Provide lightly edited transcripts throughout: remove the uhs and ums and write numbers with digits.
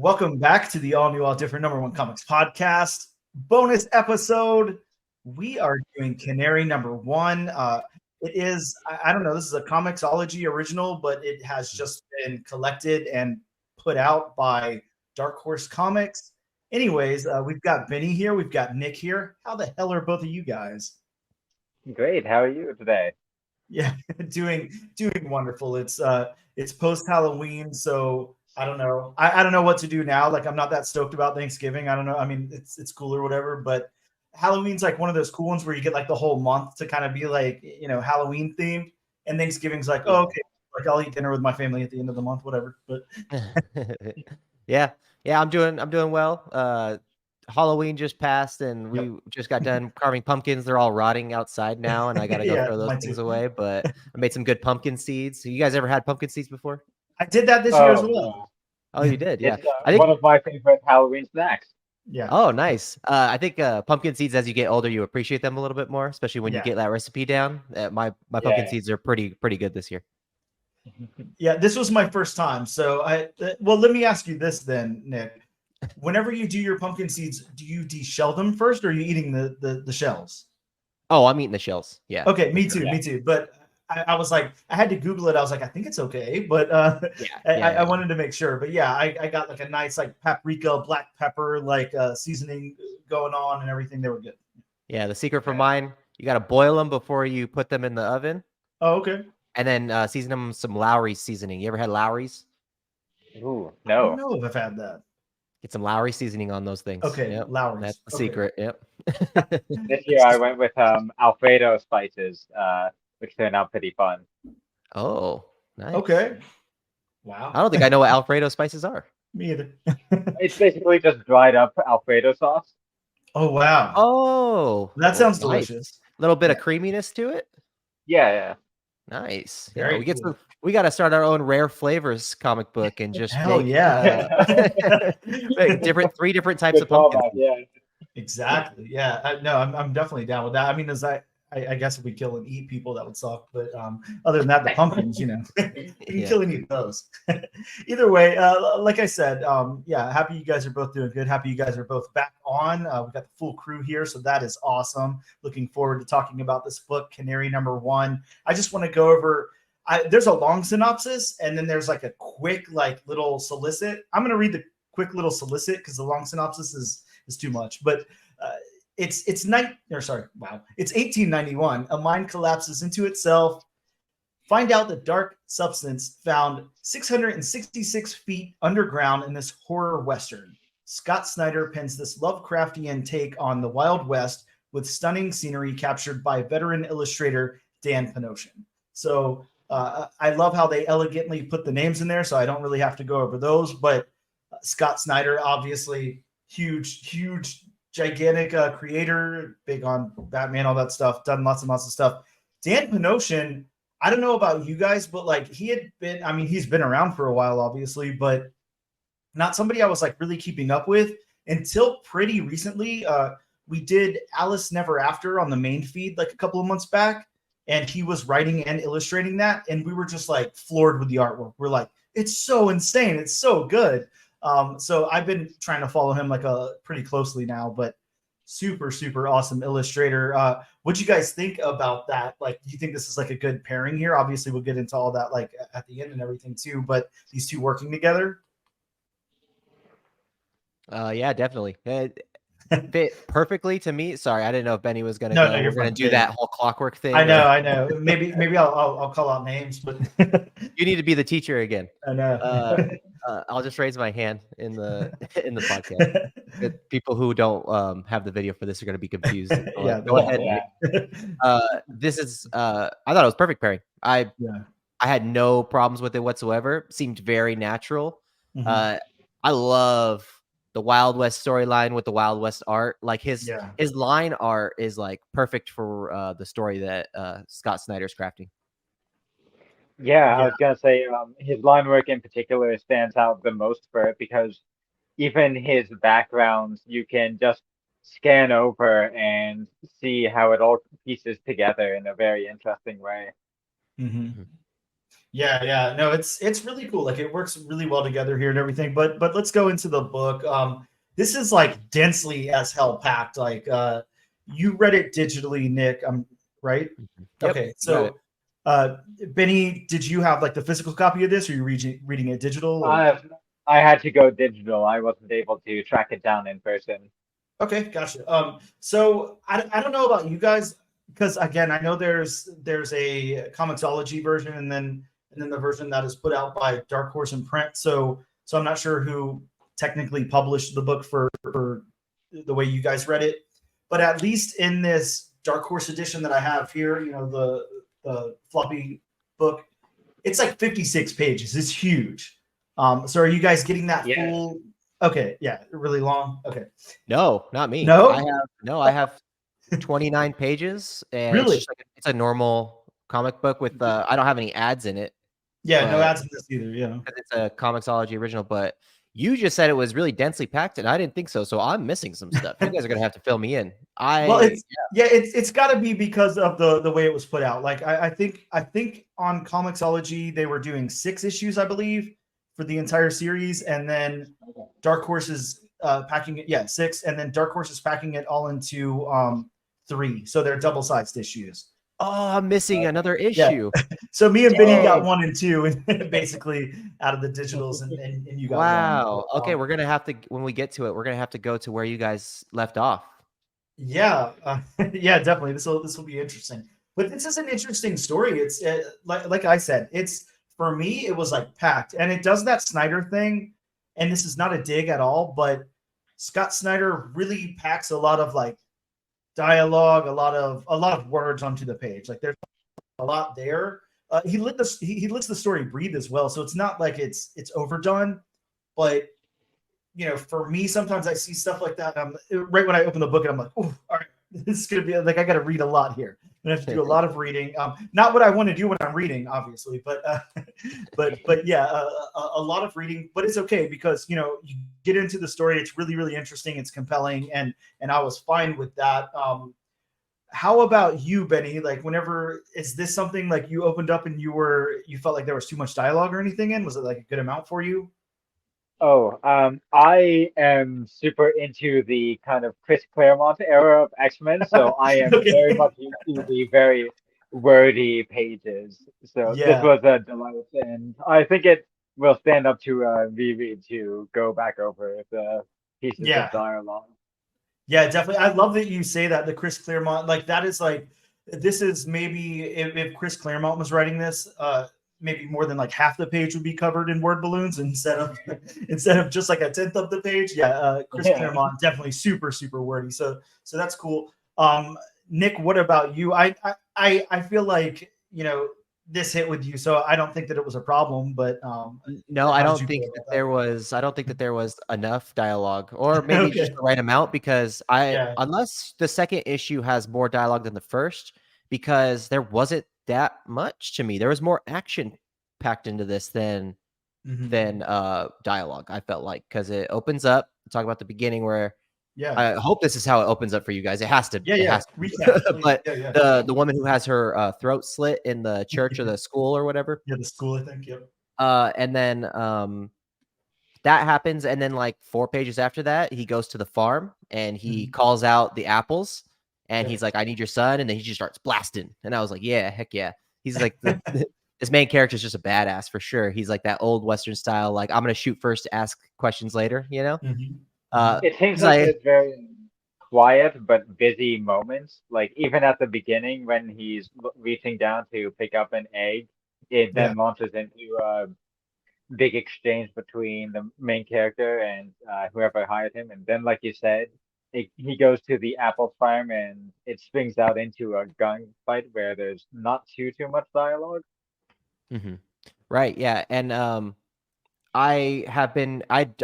Welcome back to the All New, All Different #1 Comics Podcast. Bonus episode. We are doing Canary #1. It is, I don't know, this is a Comixology original, but it has just been collected and put out by Dark Horse Comics. Anyways, we've got Benny here. We've got Nick here. How the hell are both of you guys? Great. How are you today? Yeah, doing wonderful. It's post Halloween, so I don't know. I don't know what to do now. Like I'm not that stoked about Thanksgiving. I don't know. I mean, it's cool or whatever, but Halloween's like one of those cool ones where you get like the whole month to kind of be like, Halloween themed, and Thanksgiving's like, oh, okay, like I'll eat dinner with my family at the end of the month, whatever. But yeah, I'm doing well. Halloween just passed, and we just got done carving pumpkins. They're all rotting outside now, and I gotta go throw those things away. But I made some good pumpkin seeds. So you guys ever had pumpkin seeds before? I did that this year as well. Oh, you did? Yeah. It's one of my favorite Halloween snacks. Yeah. Oh, nice. I think pumpkin seeds, as you get older, you appreciate them a little bit more, especially when you get that recipe down. My pumpkin seeds are pretty good this year. Yeah, this was my first time. So let me ask you this then, Nick. Whenever you do your pumpkin seeds, do you deshell them first, or are you eating the shells? Oh, I'm eating the shells. Yeah. Okay, me too. But I was like, I had to Google it. I was like, I think it's okay, but I wanted to make sure. But yeah, I got like a nice like paprika, black pepper, like seasoning going on and everything. They were good. Yeah, the secret for mine, you got to boil them before you put them in the oven. Oh, okay. And then season them with some Lowry's seasoning. You ever had Lowry's? Ooh, no. I don't know if I've had that. Get some Lowry seasoning on those things. Okay, Lowry's. That's the secret. Yep. This year I went with Alfredo spices, which turned out pretty fun. Oh, nice. Okay. Wow. I don't think I know what Alfredo spices are. Me either. It's basically just dried up Alfredo sauce. Oh, wow. Oh. That sounds delicious. A little bit of creaminess to it. Yeah. Nice. Very cool. We got to start our own rare flavors comic book and just make, three different types of pumpkins. Yeah. Exactly. Yeah. No, I'm definitely down with that. I mean, I guess if we kill and eat people, that would suck. But other than that, the pumpkins, you can kill and eat those. Either way, like I said, happy you guys are both doing good. Happy you guys are both back on. We've got the full crew here, so that is awesome. Looking forward to talking about this book, Canary #1. I just want to go over. There's a long synopsis, and then there's like a quick little solicit. I'm going to read the quick little solicit because the long synopsis is too much, but. It's 1891. A mine collapses into itself. Find out the dark substance found 666 feet underground in this horror western. Scott Snyder pens this Lovecraftian take on the Wild West with stunning scenery captured by veteran illustrator Dan Panosian. So I love how they elegantly put the names in there, so I don't really have to go over those. But Scott Snyder, obviously, huge. Gigantic creator, big on Batman, all that stuff, done lots and lots of stuff. Dan Panosian, I don't know about you guys, but he's been around for a while, obviously, but not somebody I was really keeping up with until pretty recently. We did Alice Never After on the main feed a couple of months back, and he was writing and illustrating that, and we were just floored with the artwork. We're like, it's so insane, it's so good. So I've been trying to follow him pretty closely now, but super awesome illustrator. What'd you guys think about that? Do you think this is a good pairing here? Obviously, we'll get into all that at the end and everything too, but these two working together. Yeah, definitely. Fit perfectly to me. Sorry, I didn't know if Benny was gonna go. You're gonna do that whole clockwork thing. I know. Maybe I'll call out names, but you need to be the teacher again. I know. I'll just raise my hand in the podcast. People who don't have the video for this are going to be confused. Go ahead. This is I thought it was perfect pairing. I had no problems with it whatsoever. Seemed very natural. Mm-hmm. I love the Wild West storyline with the Wild West art. His line art is perfect for the story that Scott Snyder's crafting. Yeah, I was gonna say his line work in particular stands out the most for it because even his backgrounds you can just scan over and see how it all pieces together in a very interesting way. Mm-hmm. Yeah. No, it's really cool. Like it works really well together here and everything. But let's go into the book. This is like densely as hell packed. Like you read it digitally, Nick. Right? Yep, Okay. you got it. So Benny, did you have like the physical copy of this, or are you reading it digital? Or? I had to go digital. I wasn't able to track it down in person. Okay, gotcha. So I don't know about you guys because again, I know there's a Comixology version and then the version that is put out by Dark Horse in print. So I'm not sure who technically published the book for the way you guys read it, but at least in this Dark Horse edition that I have here, you know, the floppy book, it's like 56 pages. It's huge. So are you guys getting that full? Okay, yeah, really long. Okay. No, not me. No? I have 29 pages, and Really? it's just like it's a normal comic book with I don't have any ads in it. Yeah, no ads in this either. Yeah, it's a Comixology original. But you just said it was really densely packed, and I didn't think so. So I'm missing some stuff. You guys are gonna have to fill me in. It's got to be because of the way it was put out. Like I think on Comixology they were doing 6 issues, I believe, for the entire series, and then Dark Horse is packing it. Yeah, 6, and then Dark Horse is packing it all into 3. So they're double-sized issues. Oh, I'm missing another issue. Yeah. So me and Benny got 1 and 2, and basically out of the digitals, and you got 1. Wow. Okay, we're gonna have to, when we get to it, we're gonna have to go to where you guys left off. Yeah, yeah, definitely. This will be interesting. But this is an interesting story. It's like I said, it's for me, it was like packed, and it does that Snyder thing. And this is not a dig at all, but Scott Snyder really packs a lot of like dialogue, a lot of words onto the page. Like there's a lot there. He lets the story breathe as well, so it's not like it's overdone. But you know, for me, sometimes I see stuff like that. Right when I open the book, and I'm like, oh, all right, this is gonna be like I got to read a lot here. I have to do a lot of reading. Not what I want to do when I'm reading, obviously, but yeah, a lot of reading. But it's okay because you know you get into the story. It's really really interesting. It's compelling, and I was fine with that. How about you, Benny? Like, whenever is this something like you opened up and you felt like there was too much dialogue or anything in? Was it like a good amount for you? Oh, I am super into the kind of Chris Claremont era of X-Men, so I am Okay. very much into the very wordy pages. So this Yeah. was a delight, and I think it will stand up to Vivi to go back over the pieces Yeah. of dialogue. Yeah, definitely. I love that you say that the Chris Claremont, like that is like this is maybe if Chris Claremont was writing this, maybe more than like half the page would be covered in word balloons instead of just like a tenth of the page. Yeah, Chris Claremont definitely super super wordy. So that's cool. Nick, what about you? I feel like you know this hit with you, so I don't think that it was a problem. But no, I don't think that there was. I don't think that there was enough dialogue, or maybe just the right amount. Because unless the second issue has more dialogue than the first, because there wasn't that much to me. There was more action packed into this than dialogue. I felt like because it opens up. Talk about the beginning where. Yeah, I hope this is how it opens up for you guys. It has to. Yeah, it has to. Recap, but the woman who has her throat slit in the church or the school or whatever. Yeah, the school, I think. Yep. And then that happens, and then like 4 pages after that, he goes to the farm and he calls out the apples, and he's like, "I need your son," and then he just starts blasting. And I was like, "Yeah, heck yeah!" He's like, this main character is just a badass for sure. He's like that old Western style, like I'm gonna shoot first, ask questions later. You know. It seems like it's very quiet but busy moments. Like even at the beginning when he's reaching down to pick up an egg, it then launches into a big exchange between the main character and whoever hired him. And then, like you said, he goes to the apple farm and it swings out into a gunfight where there's not too much dialogue. Right. Yeah. And I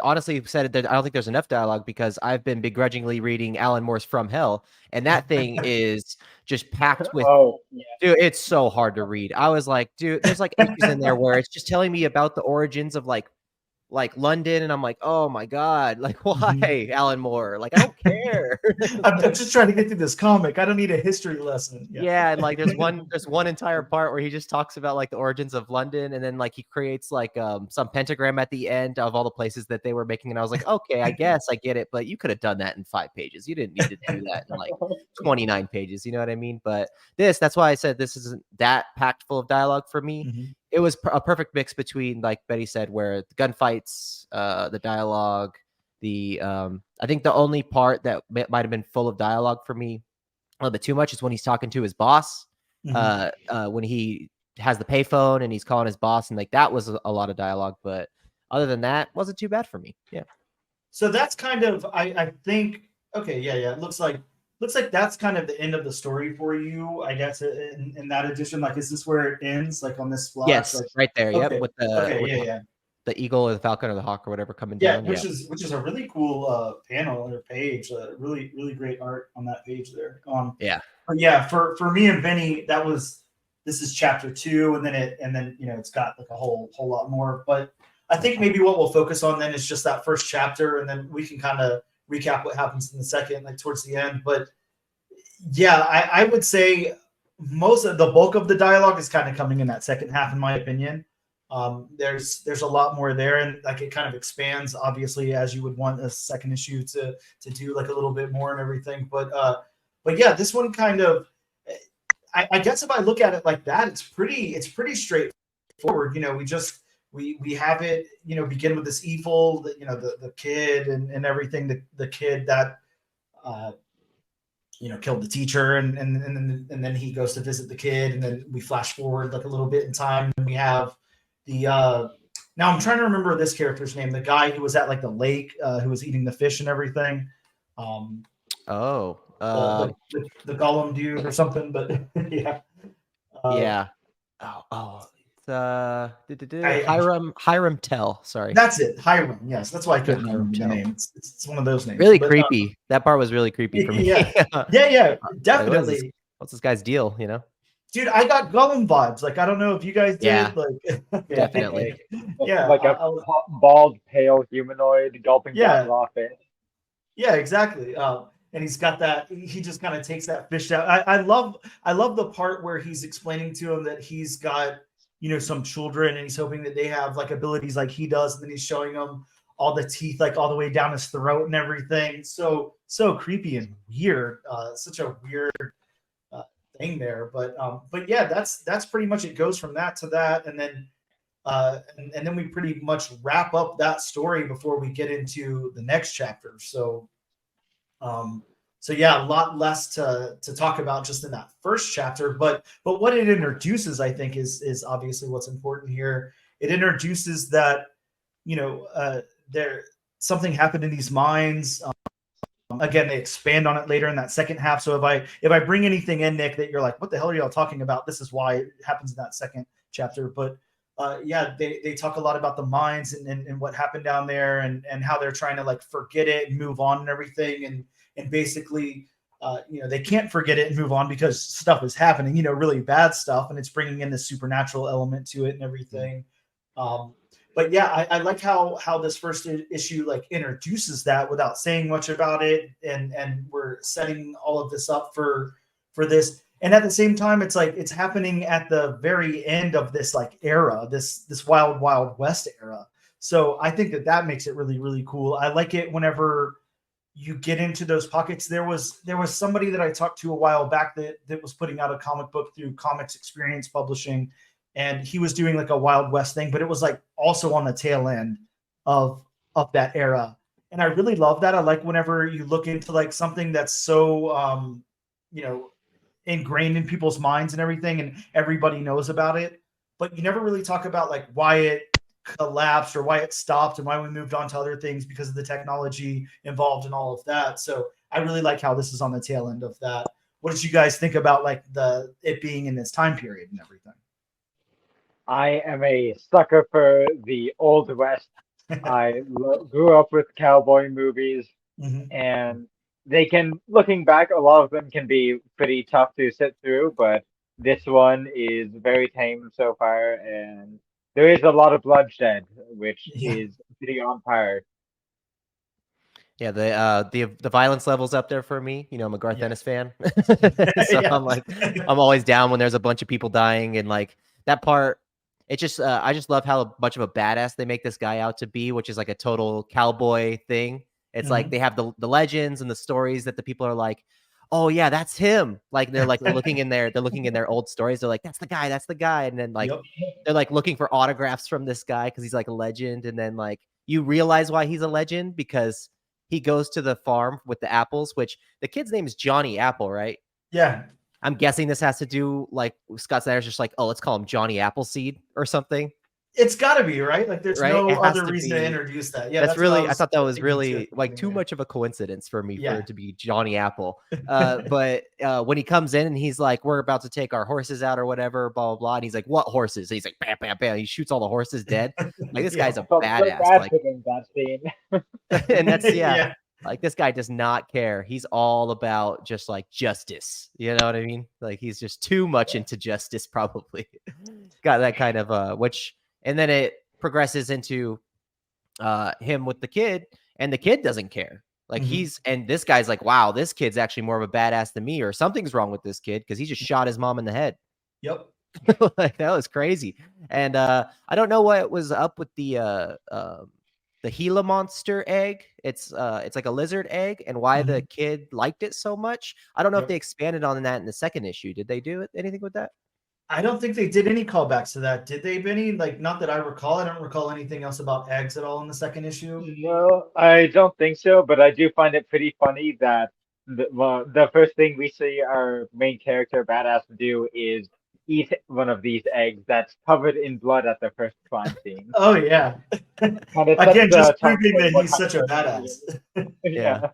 honestly said that I don't think there's enough dialogue because I've been begrudgingly reading Alan Moore's From Hell, and that thing is just packed with. Dude, it's so hard to read. I was like, dude, there's like issues in there where it's just telling me about the origins of like like London, and I'm like, oh my god, like why Mhm. Alan Moore? Like I don't care. I'm just trying to get through this comic. I don't need a history lesson. Yeah, and like there's one entire part where he just talks about like the origins of London, and then like he creates like some pentagram at the end of all the places that they were making, and I was like, okay, I guess I get it, but you could have done that in 5 pages. You didn't need to do that in like 29 pages. You know what I mean? But that's why I said this isn't that packed full of dialogue for me. Mhm. It was a perfect mix between, like Betty said, where the gunfights, the dialogue, the I think the only part that might have been full of dialogue for me a little bit too much is when he's talking to his boss. Mhm. When he has the payphone and he's calling his boss, and like that was a lot of dialogue. But other than that, wasn't too bad for me. Yeah. So that's kind of I think okay, yeah. It looks like that's kind of the end of the story for you, I guess, in that edition. Like, is this where it ends? Like on this splash? Yes, Like, right there. Yep, okay, with okay, yeah. the eagle or the falcon or the hawk or whatever coming Yeah, down. Yeah. which is a really cool panel or page. Really great art on that page there. Yeah. But yeah, for me and Vinny, this is chapter 2, and then it's got like a whole lot more. But I think maybe what we'll focus on then is just that first chapter, and then we can kind of recap what happens in the second, like towards the end. But yeah, I would say most of the bulk of the dialogue is kind of coming in that second half, in my opinion. There's a lot more there, and like it kind of expands, obviously, as you would want a second issue to do like a little bit more and everything. But yeah, this one kind of, I guess if I look at it like that, it's pretty straightforward. We have it, begin with this evil, the kid and everything, the kid that killed the teacher, and then he goes to visit the kid, and then we flash forward like a little bit in time, and we have the now I'm trying to remember this character's name, the guy who was at like the lake, who was eating the fish and everything. Oh. The Gollum dude or something, but yeah. Yeah. Oh. It's I Hiram Tell. Sorry. That's it, Hiram. Yes, that's why I couldn't Hiram remember the Tell. name. It's one of those names. Really But, creepy. That part was really creepy for me. yeah, Like, definitely. what's this guy's deal? Dude, I got Gollum vibes. Like, I don't know if you guys did. Yeah, Like, definitely. Yeah, Like a bald, pale humanoid gulping down Yeah. raw fish. Yeah, exactly. And he's got that. He just kind of takes that fish out. I love the part where he's explaining to him that he's got some children, and he's hoping that they have like abilities like he does, and then he's showing them all the teeth like all the way down his throat and everything. So creepy and weird. Such a weird thing there. But yeah, that's pretty much it. Goes from that to that, and then and then we pretty much wrap up that story before we get into the next chapter. So yeah, a lot less to talk about just in that first chapter, but what it introduces, I think, is obviously what's important here. It introduces that there something happened in these mines. Again, they expand on it later in that second half. So if I bring anything in, Nick, that you're like, what the hell are y'all talking about? This is why it happens in that second chapter. But yeah, they talk a lot about the mines and what happened down there, and how they're trying to like forget it and move on and everything. And basically, they can't forget it and move on because stuff is happening, really bad stuff. And it's bringing in this supernatural element to it and everything. But yeah, I like how this first issue like introduces that without saying much about it, and we're setting all of this up for this. And at the same time, it's like it's happening at the very end of this like era, this wild west era. So I think that makes it really, really cool. I like it whenever you get into those pockets. There was somebody that I talked to a while back that was putting out a comic book through Comics Experience Publishing, and he was doing like a Wild West thing, but it was like also on the tail end of that era. And I really love that. I like whenever you look into like something that's so ingrained in people's minds and everything, and everybody knows about it, but you never really talk about like why it collapsed or why it stopped and why we moved on to other things because of the technology involved and all of that. So I really like how this is on the tail end of that. What did you guys think about like it being in this time period and everything? I am a sucker for the Old West. I grew up with cowboy movies, and looking back, a lot of them can be pretty tough to sit through, but this one is very tame so far, and there is a lot of bloodshed, which is pretty on par. Yeah, the violence level's up there for me. You know, I'm a Garth Ennis fan, so Yeah. I'm always down when there's a bunch of people dying, and like that part. It just I just love how much of a badass they make this guy out to be, which is like a total cowboy thing. It's like they have the legends and the stories that the people are like, oh yeah, that's him. Like they're looking in their old stories. They're like, that's the guy, and then like Yep. they're like looking for autographs from this guy because he's like a legend, and then like you realize why he's a legend because he goes to the farm with the apples, which the kid's name is Johnny Apple, right? Yeah. I'm guessing this has to do like Scott Snyder's just like, oh, let's call him Johnny Appleseed or something. It's got to be, right? Like, there's Right? no It has other to reason be. to introduce that. Yeah, That's really, I thought that was thinking really too. like too much of a coincidence for me for Yeah. it to be Johnny Apple. But when he comes in and he's like, we're about to take our horses out or whatever, blah, blah, blah. And he's like, what horses? And he's like, bam, bam, bam. He shoots all the horses dead. Like, this guy's a Felt so badass. bad Like, for them, that scene. and that's, yeah. Yeah. Like, this guy does not care. He's all about just like justice. You know what I mean? Like, he's just too much into justice, probably. Got that kind of, and then it progresses into him with the kid, and the kid doesn't care. Like and this guy's like, wow, this kid's actually more of a badass than me, or something's wrong with this kid because he just shot his mom in the head. Yep. Like, that was crazy. And I don't know what was up with the Gila monster egg. It's like a lizard egg, and why the kid liked it so much. I don't know if they expanded on that in the second issue. Did they do anything with that? I don't think they did any callbacks to that. Did they, Benny? Like, not that I recall. I don't recall anything else about eggs at all in the second issue. No, I don't think so, but I do find it pretty funny that the first thing we see our main character badass do is eat one of these eggs that's covered in blood at the first crime scene. Oh yeah. Again, just proving that he's such a badass. Yeah.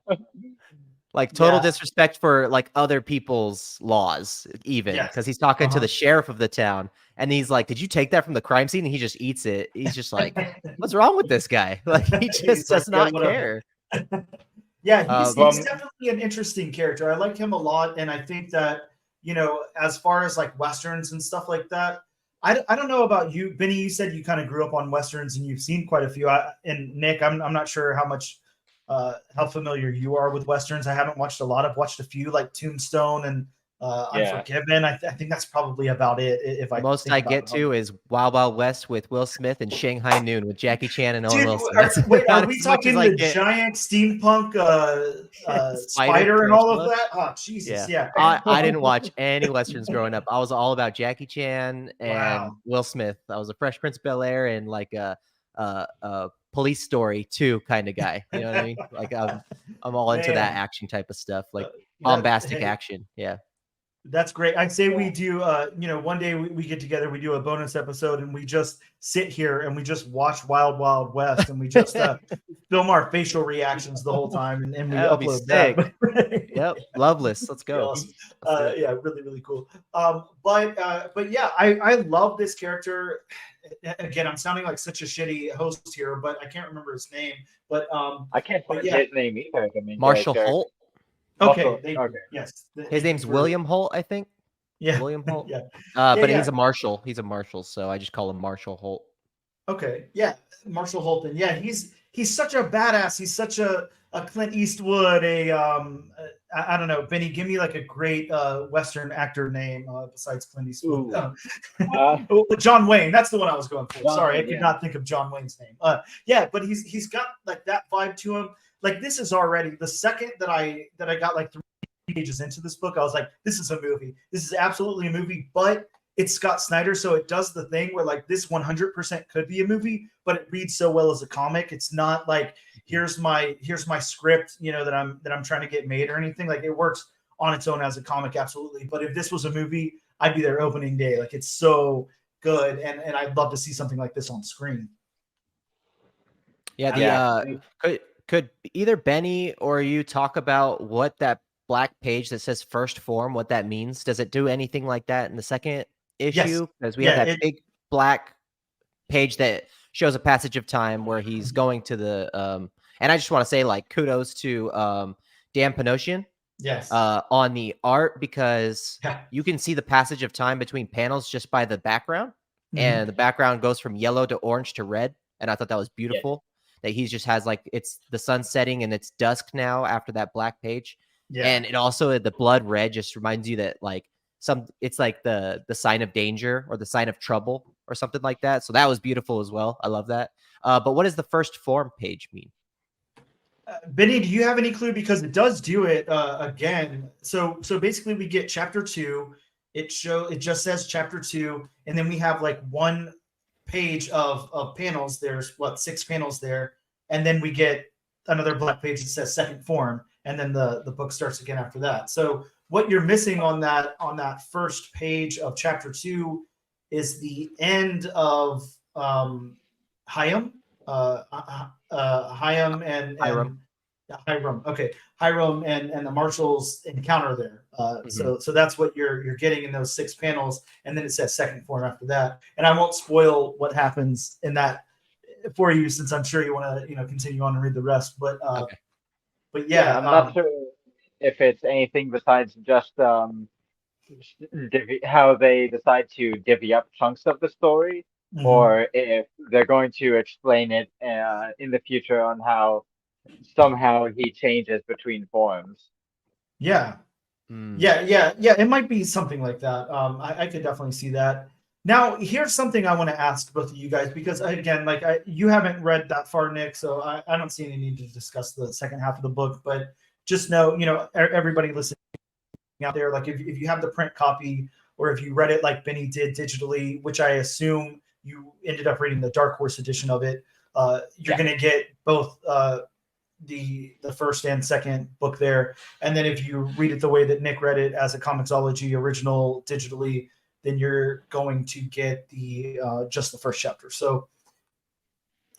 Like total disrespect for like other people's laws, even because he's talking to the sheriff of the town, and he's like, "Did you take that from the crime scene?" And he just eats it. He's just like, "What's wrong with this guy?" Like, he just does not care. Yeah, he's definitely an interesting character. I like him a lot, and I think that, you know, as far as like westerns and stuff like that, I don't know about you, Benny. You said you kind of grew up on westerns and you've seen quite a few. And Nick, I'm not sure how familiar you are with westerns. I haven't watched a lot. I've watched a few, like Tombstone and Unforgiven. I think that's probably about it. If I most I get to is Wild Wild West with Will Smith and Shanghai Noon with Jackie Chan and Owen Wilson. Are we talking the giant steampunk spider and all of that? Oh, Jesus, yeah. I didn't watch any westerns growing up. I was all about Jackie Chan and Will Smith. I was a Fresh Prince of Bel-Air and like a Police Story 2 kind of guy. You know what I mean? Like I'm all into that action type of stuff, like bombastic action. Yeah. That's great. I'd say we do, one day we get together, we do a bonus episode, and we just sit here and we just watch Wild Wild West, and we just film our facial reactions the whole time, and we upload that. Yep, Loveless. Let's go. Awesome. Yeah, really, really cool. But yeah, I love this character. Again, I'm sounding like such a shitty host here, but I can't remember his name. But I can't find his name either. Marshall Holt. Okay. Yes. His name's William Holt, I think. Yeah. William Holt. But he's a marshal. He's a marshal, so I just call him Marshall Holt. Okay. Yeah. Marshall Holt. And yeah, he's such a badass. He's such a Clint Eastwood, I don't know, Benny, give me like a great Western actor name besides Clint Eastwood. John Wayne. That's the one I was going for. Sorry, I could not think of John Wayne's name. But he's got like that vibe to him. Like, this is already the second that I got like 3 pages into this book, I was like, this is a movie. This is absolutely a movie, but it's Scott Snyder, so it does the thing where like this 100% could be a movie, but it reads so well as a comic. It's not like here's my script, that I'm trying to get made or anything. Like, it works on its own as a comic, absolutely. But if this was a movie, I'd be there opening day. Like, it's so good, and I'd love to see something like this on screen. Yeah, could either Benny or you talk about what that black page that says first form, what that means? Does it do anything like that in the second issue? Because we have that big black page that shows a passage of time where he's going to the and I just want to say, like, kudos to Dan Panosian on the art, because you can see the passage of time between panels just by the background, and the background goes from yellow to orange to red, and I thought that was beautiful. that he just has like it's the sun setting and it's dusk now after that black page. Yeah. And it also the blood red just reminds you that like it's like the sign of danger or the sign of trouble or something like that. So that was beautiful as well. I love that. But what does the first form page mean? Benny, do you have any clue? Because it does do it again. So basically we get chapter 2. It just says chapter 2, and then we have like one page of panels. There's 6 panels there, and then we get another black page that says second form, and then the book starts again after that. So what you're missing on that first page of chapter 2 is the end of Hayam. Hiram and Hiram. Okay, Hiram and the Marshals encounter there. So that's what you're getting in those 6 panels, and then it says second form after that. And I won't spoil what happens in that for you, since I'm sure you want to continue on and read the rest. But but yeah, I'm not sure if it's anything besides just how they decide to divvy up chunks of the story. Or if they're going to explain it in the future on how somehow he changes between forms. Yeah. It might be something like that. I could definitely see that. Now, here's something I want to ask both of you guys, because again, you haven't read that far, Nick, so I don't see any need to discuss the second half of the book. But just know, everybody listening out there, like if you have the print copy, or if you read it like Benny did digitally, which I assume you ended up reading the Dark Horse edition of it, you're going to get both the first and second book there. And then if you read it the way that Nick read it as a Comixology original digitally, then you're going to get the just the first chapter. So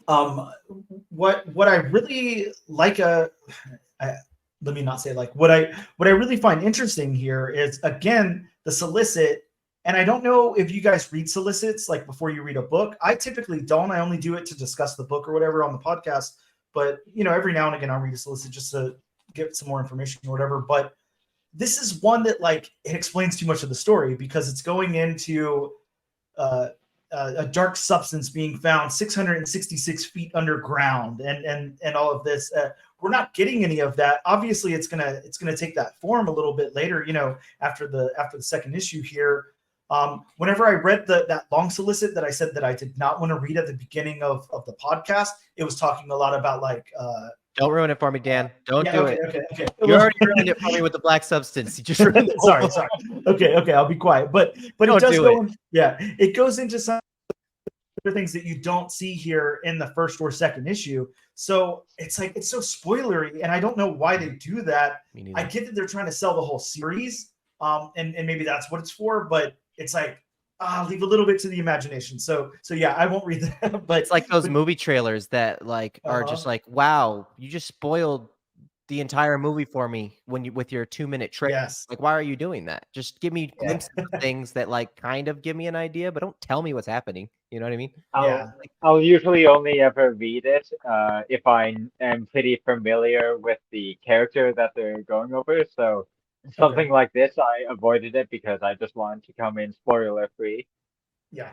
what I really like let me not say like what I really find interesting here is, again, the solicit. And I don't know if you guys read solicits like before you read a book. I typically don't. I only do it to discuss the book or whatever on the podcast. But every now and again I'll read a solicit just to get some more information or whatever. But this is one that like it explains too much of the story, because it's going into a dark substance being found 666 feet underground, and all of this. We're not getting any of that. Obviously, it's gonna take that form a little bit later. After the second issue here. Whenever I read that long solicit that I said that I did not want to read at the beginning of the podcast, it was talking a lot about like. Don't ruin it for me, Dan. Don't do it. Okay. You already ruined it for me with the black substance. You just ruined it. Sorry. Okay. I'll be quiet. But it does go. It goes into some other things that you don't see here in the first or second issue. So it's like it's so spoilery, and I don't know why they do that. I get that they're trying to sell the whole series, and maybe that's what it's for. But it's like leave a little bit to the imagination. So yeah, I won't read that. But it's like those movie trailers that like are just like, wow, you just spoiled the entire movie for me with your 2-minute trailer. Yes. Like, why are you doing that? Just give me glimpses of things that like kind of give me an idea, but don't tell me what's happening. You know what I mean? I'll usually only ever read it if I am pretty familiar with the character that they're going over. So something like this, I avoided it because I just wanted to come in spoiler free. Yeah.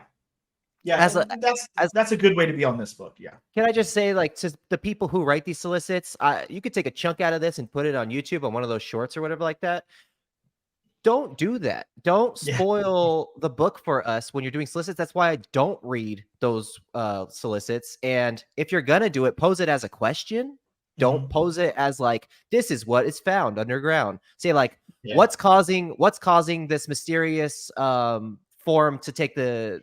That's a good way to be on this book. Yeah. Can I just say, like, to the people who write these solicits, you could take a chunk out of this and put it on YouTube on one of those shorts or whatever like that. Don't do that. Don't spoil the book for us when you're doing solicits. That's why I don't read those solicits. And if you're gonna do it, pose it as a question. Don't pose it as like, this is what is found underground. Say like, what's causing this mysterious form to take the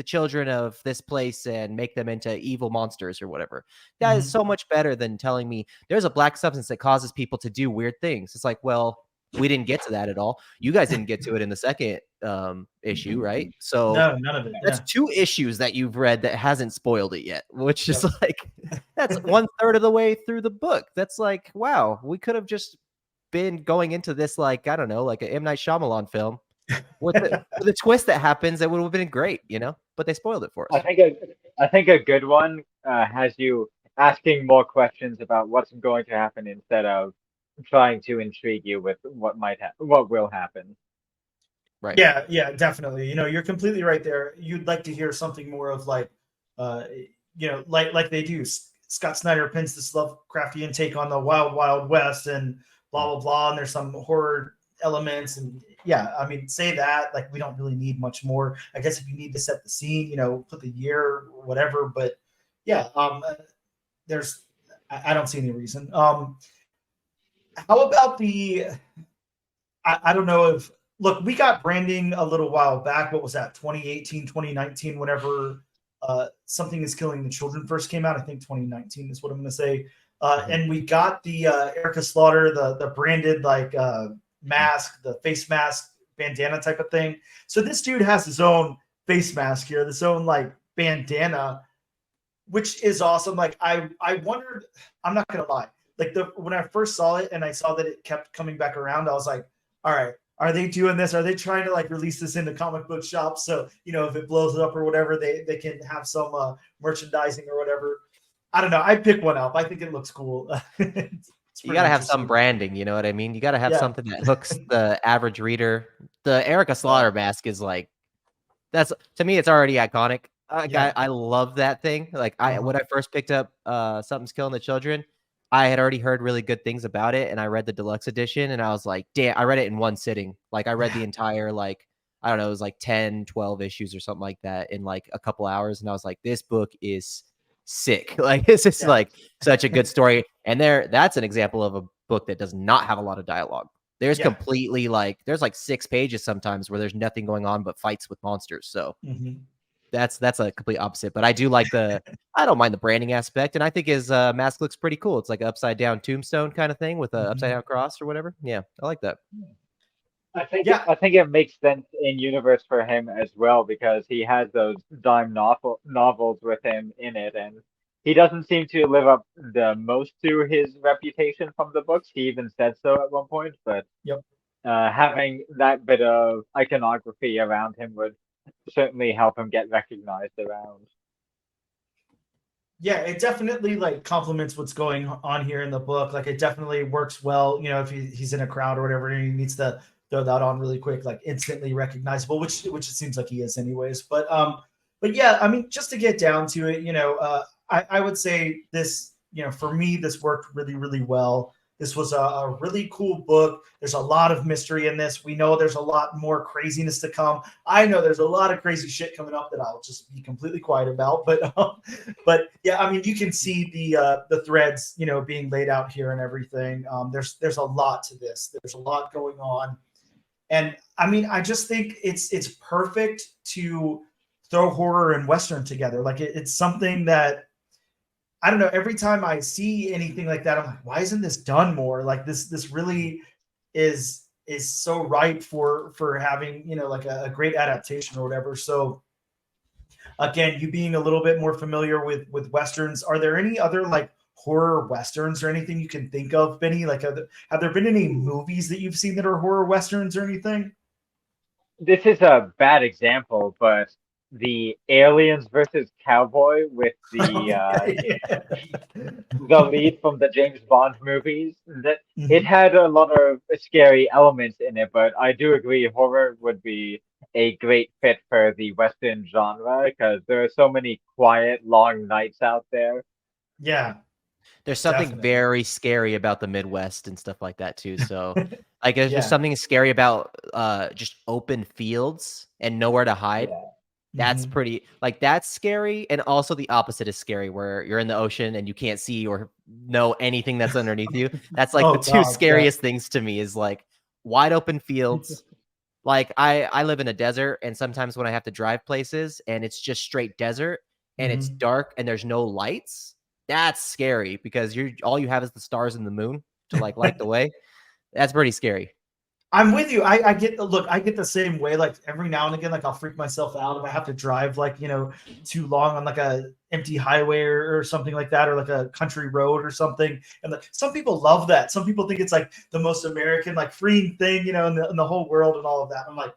children of this place and make them into evil monsters or whatever. That is so much better than telling me there's a black substance that causes people to do weird things. It's like, well, we didn't get to that at all. You guys didn't get to it in the second issue, right? So no, none of it. That's 2 issues that you've read that hasn't spoiled it yet, which is like, that's 1/3 of the way through the book. That's like, wow, we could have just been going into this like, I don't know, like an M. Night Shyamalan film. With the twist that happens, it would have been great, but they spoiled it for us. I think a good one has you asking more questions about what's going to happen instead of trying to intrigue you with what will happen. Right. Yeah, definitely. You're completely right there. You'd like to hear something more of like, like they do Scott Snyder pins this Lovecraftian take on the Wild Wild West and blah blah blah, and there's some horror elements, and yeah, I mean, say that, like, we don't really need much more. I guess if you need to set the scene, you know, put the year or whatever, but yeah, there's I don't see any reason. How about I don't know if, look, we got branding a little while back. What was that, 2018, 2019, whenever Something is Killing the Children first came out? I think 2019 is what I'm going to say. And we got the Erica Slaughter, the branded like mask, the face mask, bandana type of thing. So this dude has his own face mask here, this own like bandana, which is awesome. Like I wondered, I'm not going to lie, like when I first saw it and I saw that it kept coming back around, I was like, all right, are they doing this? Are they trying to like release this into comic book shops? So, you know, if it blows up or whatever, they can have some merchandising or whatever. I don't know. I pick one up. I think it looks cool. You got to have some branding. You know what I mean? You got to have something that hooks the average reader. The Erica Slaughter mask is like, that's, to me, it's already iconic. I love that thing. Like when I first picked up Something's Killing the Children, I had already heard really good things about it, and I read the deluxe edition, and I was like, damn, I read it in one sitting. Like, I read the entire, like, I don't know, it was like 10, 12 issues or something like that in like a couple hours, and I was like, this book is sick. Like, this is like such a good story. And that's an example of a book that does not have a lot of dialogue. There's completely like, there's like 6 pages sometimes where there's nothing going on but fights with monsters. So that's a complete opposite. But I do like I don't mind the branding aspect. And I think his mask looks pretty cool. It's like an upside down tombstone kind of thing with an upside down cross or whatever. Yeah, I like that. I think it makes sense in universe for him as well, because he has those dime novels with him in it, and he doesn't seem to live up the most to his reputation from the books. He even said so at one point, but having that bit of iconography around him would certainly help him get recognized around. Yeah, it definitely like complements what's going on here in the book. Like, it definitely works well, you know, if he's in a crowd or whatever and he needs to throw that on really quick, like instantly recognizable, which it seems like he is anyways. But yeah, I mean, just to get down to it, you know, I would say this, you know, for me, this worked really, really well. This was a really cool book. There's a lot of mystery in this. We know there's a lot more craziness to come. I know there's a lot of crazy shit coming up that I'll just be completely quiet about. But yeah, I mean, you can see the threads, you know, being laid out here and everything. There's a lot to this. There's a lot going on, and I mean, I just think it's perfect to throw horror and Western together. Like it's something that, I don't know, every time I see anything like that, I'm like, why isn't this done more? Like this really is so ripe for having, you know, like a great adaptation or whatever. So again, you being a little bit more familiar with Westerns, are there any other like horror Westerns or anything you can think of, Benny? Like, have there been any movies that you've seen that are horror Westerns or anything? This is a bad example, but the Aliens versus Cowboy with the lead from the James Bond movies, that it had a lot of scary elements in it, but I do agree horror would be a great fit for the Western genre, because there are so many quiet, long nights out there. Yeah. There's something very scary about the Midwest and stuff like that too. So like there's just something scary about just open fields and nowhere to hide. Yeah. That's pretty, like, that's scary. And also the opposite is scary, where you're in the ocean and you can't see or know anything that's underneath you. That's like the two scariest things to me, is like wide open fields. Like I live in a desert, and sometimes when I have to drive places and it's just straight desert and it's dark and there's no lights, that's scary, because all you have is the stars and the moon to like light the way. That's pretty scary. I'm with you. I get the same way. Like every now and again, like I'll freak myself out if I have to drive like, you know, too long on like a empty highway or something like that, or like a country road or something. And like some people love that. Some people think it's like the most American, like freeing thing, you know, in the whole world and all of that. I'm like,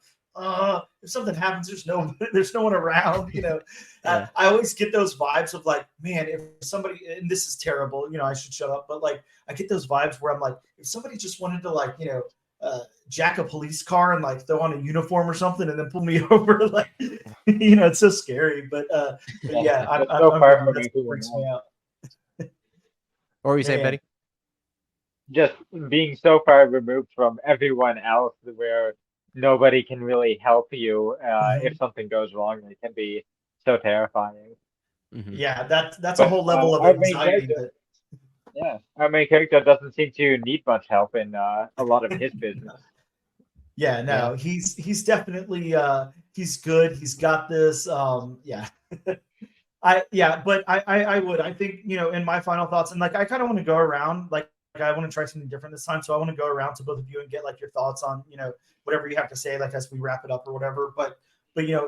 if something happens, there's no one around, you know. I always get those vibes of like, man, if somebody, and this is terrible, you know, I should shut up, but like I get those vibes where I'm like, if somebody just wanted to like, you know, jack a police car and like throw on a uniform or something and then pull me over, like, you know, it's so scary. But yeah, I'm so far from me, freaks me out. What were you saying, Yeah. Betty? Just being so far removed from everyone else where nobody can really help you if something goes wrong. It can be so terrifying. Mm-hmm. Yeah, that's a But whole level of our main anxiety character, that yeah, our main character doesn't seem to need much help in a lot of his business. yeah, Yeah. no, he's definitely he's good. He's got this. Yeah. I would. I think, in my final thoughts, and like I kind of want to go around, like I want to try something different this time. So I want to go around to both of you and get like your thoughts on, whatever you have to say, like as we wrap it up or whatever. But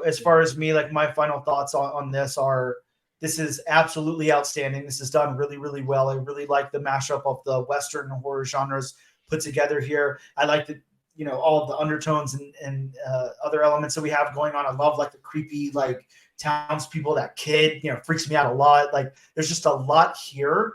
as far as me, like my final thoughts on this are, this is absolutely outstanding. This is done really, really well. I really like the mashup of the Western horror genres put together here. I like the, all of the undertones and other elements that we have going on. I love like the creepy, like townspeople, that kid, freaks me out a lot. Like there's just a lot here,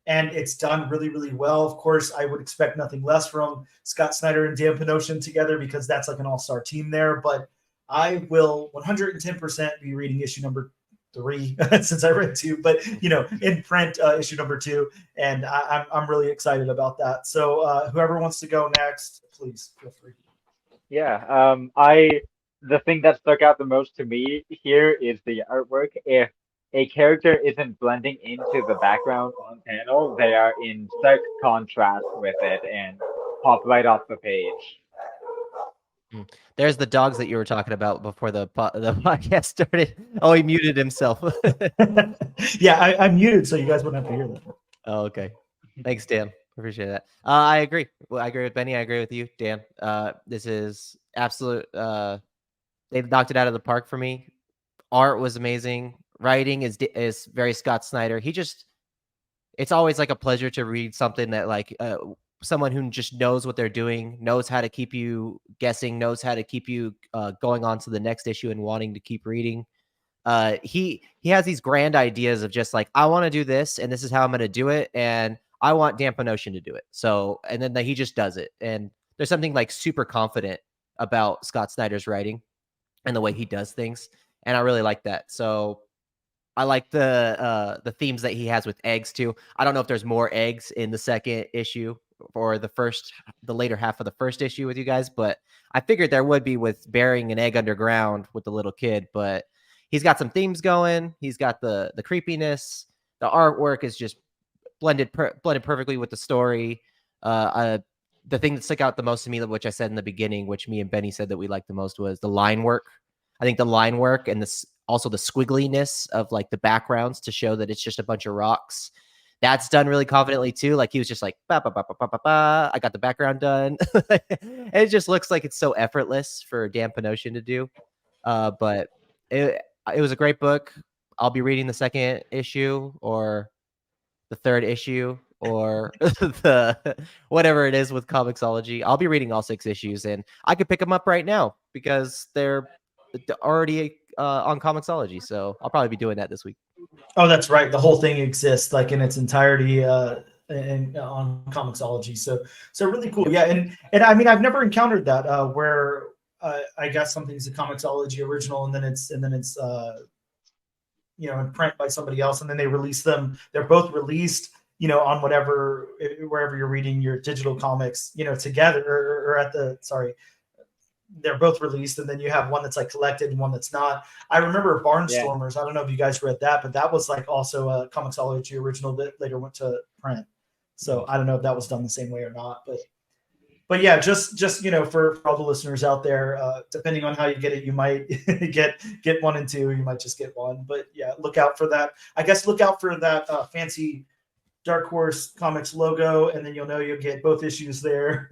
and it's done really, really well. Of course, I would expect nothing less from Scott Snyder and Dan Panosian together, because that's like an all-star team there. But I will 110% be reading issue number 3 since I read 2, but in print, issue number 2, and I'm really excited about that. So whoever wants to go next, please feel free. Yeah, the thing that stuck out the most to me here is the artwork. If a character isn't blending into the background on panel, they are in stark contrast with it and pop right off the page. There's the dogs that you were talking about before the podcast started. Oh, he muted himself. Yeah, I'm muted, so you guys wouldn't have to hear that. Oh, okay. Thanks, Dan. Appreciate that. I agree. Well, I agree with Benny. I agree with you, Dan. This is absolute. They've knocked it out of the park for me. Art was amazing. Writing is very Scott Snyder. It's always like a pleasure to read something that like someone who just knows what they're doing, knows how to keep you guessing, knows how to keep you going on to the next issue and wanting to keep reading. He has these grand ideas of just like, I want to do this, and this is how I'm going to do it, and I want Dan Panosian to do it. So, and then he just does it, and there's something like super confident about Scott Snyder's writing and the way he does things, and I really like that. So, I like the themes that he has with eggs too. I don't know if there's more eggs in the second issue or the later half of the first issue with you guys, but I figured there would be with burying an egg underground with the little kid. But he's got some themes going. He's got the creepiness. The artwork is just blended perfectly with the story. The thing that stuck out the most to me, which I said in the beginning, which me and Benny said that we liked the most, was the line work. I think the line work and also the squiggliness of like the backgrounds to show that it's just a bunch of rocks. That's done really confidently too. Like he was just like, ba, ba, ba, ba, ba, ba, ba. I got the background done. And it just looks like it's so effortless for Dan Panosian to do. But it was a great book. I'll be reading the second issue or the third issue or the whatever it is with Comixology. I'll be reading all 6 issues, and I could pick them up right now because they're already on Comixology. So I'll probably be doing that this week. Oh, that's right. The whole thing exists like in its entirety and on Comixology. So really cool. Yeah, and I mean I've never encountered that where I guess something's a Comixology original and then it's in print by somebody else, and then they release them. They're both released, on wherever you're reading your digital comics, together or at the they're both released, and then you have one that's like collected and one that's not. I remember Barnstormers. I don't know if you guys read that, but that was like also a Comixology original that later went to print. So I don't know if that was done the same way or not, but yeah, just for all the listeners out there, depending on how you get it, you might get 1 and 2, you might just get 1. But yeah, look out for that. I guess look out for that fancy Dark Horse Comics logo, and then you'll get both issues there.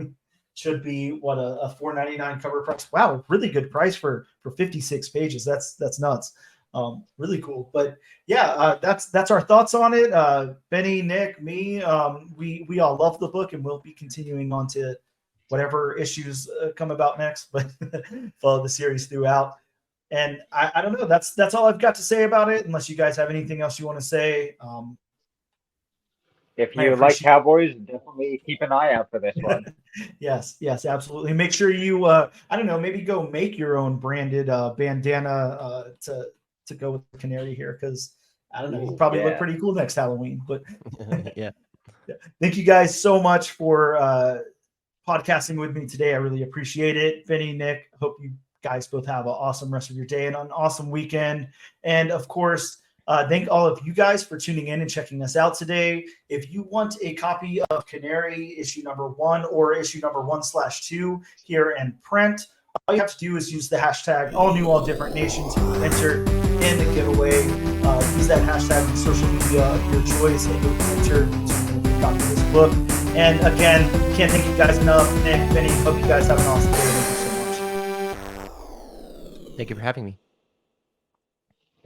Should be what a $4.99 cover price. Wow, really good price for 56 pages. That's nuts. Really cool. But yeah, that's our thoughts on it. Benny, Nick, me, we all love the book, and we'll be continuing on to whatever issues come about next, but follow the series throughout. And I don't know. That's all I've got to say about it. Unless you guys have anything else you want to say. If you like Cowboys, definitely keep an eye out for this one. Yes, absolutely. Make sure you, I don't know, maybe go make your own branded bandana to go with Canary here, because I don't know, you probably look pretty cool next Halloween. But yeah, Thank you guys so much for podcasting with me today. I really appreciate it. Vinny, Nick, hope you guys both have an awesome rest of your day and an awesome weekend. And of course, thank all of you guys for tuning in and checking us out today. If you want a copy of Canary issue number 1 or issue number 1/2 here in print, all you have to do is use the hashtag #AllNewAllDifferentNation to enter in the giveaway. Use that hashtag on social media of your choice and you'll enter to copy this book. And again, can't thank you guys enough. Nick, Vinny, hope you guys have an awesome day. Thank you so much. Thank you for having me.